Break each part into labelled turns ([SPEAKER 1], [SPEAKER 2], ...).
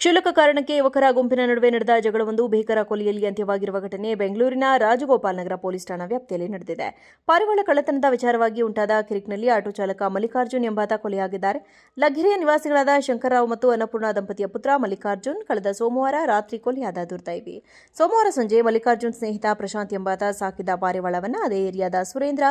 [SPEAKER 1] ಕ್ಷುಲ್ಲಕ ಕಾರಣಕ್ಕೆ ಯುವಕರ ಗುಂಪಿನ ನಡುವೆ ನಡೆದ ಜಗಳವೊಂದು ಭೀಕರ ಕೊಲೆಯಲ್ಲಿ ಅಂತ್ಯವಾಗಿರುವ ಘಟನೆ ಬೆಂಗಳೂರಿನ ರಾಜಗೋಪಾಲ್ ನಗರ ಪೊಲೀಸ್ ಠಾಣಾ ವ್ಯಾಪ್ತಿಯಲ್ಲಿ ನಡೆದಿದೆ. ಪಾರಿವಾಳ ಕಳ್ಳತನದ ವಿಚಾರವಾಗಿ ಉಂಟಾದ ಕಿರಿಕ್ನಲ್ಲಿ ಆಟೋ ಚಾಲಕ ಮಲ್ಲಿಕಾರ್ಜುನ್ ಎಂಬಾತ ಕೊಲೆಯಾಗಿದ್ದಾರೆ. ಲಗ್ಗೆರೆಯ ನಿವಾಸಿಗಳಾದ ಶಂಕರರಾವ್ ಮತ್ತು ಅನ್ನಪೂರ್ಣ ದಂಪತಿಯ ಪುತ್ರ ಮಲ್ಲಿಕಾರ್ಜುನ್ ಕಳೆದ ಸೋಮವಾರ ರಾತ್ರಿ ಕೊಲೆಯಾದ ದುರ್ದೈವಿ. ಸೋಮವಾರ ಸಂಜೆ ಮಲ್ಲಿಕಾರ್ಜುನ್ ಸ್ನೇಹಿತ ಪ್ರಶಾಂತ್ ಎಂಬಾತ ಸಾಕಿದ್ದ ಪಾರಿವಾಳವನ್ನು ಅದೇ ಏರಿಯಾದ ಸುರೇಂದ್ರ,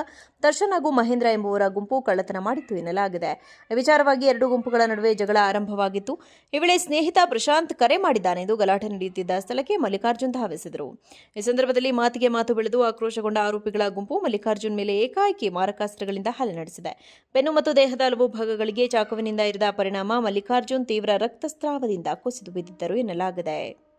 [SPEAKER 1] ದರ್ಶನ್ ಹಾಗೂ ಮಹೇಂದ್ರ ಎಂಬುವರ ಗುಂಪು ಕಳ್ಳತನ ಮಾಡಿತ್ತು ಎನ್ನಲಾಗಿದೆ. ಈ ವಿಚಾರವಾಗಿ ಎರಡು ಗುಂಪುಗಳ ನಡುವೆ ಜಗಳ ಆರಂಭವಾಗಿತ್ತು. ಈ ವೇಳೆ ಸ್ನೇಹಿತ ಪ್ರಶಾಂತ್ ಕರೆ ಮಾಡಿದ್ದಾನೆಂದು ಗಲಾಟೆ ನಡೆಯುತ್ತಿದ್ದ ಸ್ಥಳಕ್ಕೆ ಮಲ್ಲಿಕಾರ್ಜುನ್ ಧಾವಿಸಿದರು. ಈ ಸಂದರ್ಭದಲ್ಲಿ ಮಾತಿಗೆ ಮಾತು ಬೆಳೆದು ಆಕ್ರೋಶಗೊಂಡ ಆರೋಪಿಗಳ ಗುಂಪು ಮಲ್ಲಿಕಾರ್ಜುನ್ ಮೇಲೆ ಏಕಾಏಕಿ ಮಾರಕಾಸ್ತ್ರಗಳಿಂದ ಹಲ್ಲೆ ನಡೆಸಿದೆ. ಬೆನ್ನು ಮತ್ತು ದೇಹದ ಹಲವು ಭಾಗಗಳಿಗೆ ಚಾಕುವಿನಿಂದ ಇರಿದ ಪರಿಣಾಮ ಮಲ್ಲಿಕಾರ್ಜುನ್ ತೀವ್ರ ರಕ್ತಸ್ರಾವದಿಂದ ಕುಸಿದು ಬಿದ್ದಿದ್ದರು ಎನ್ನಲಾಗಿದೆ.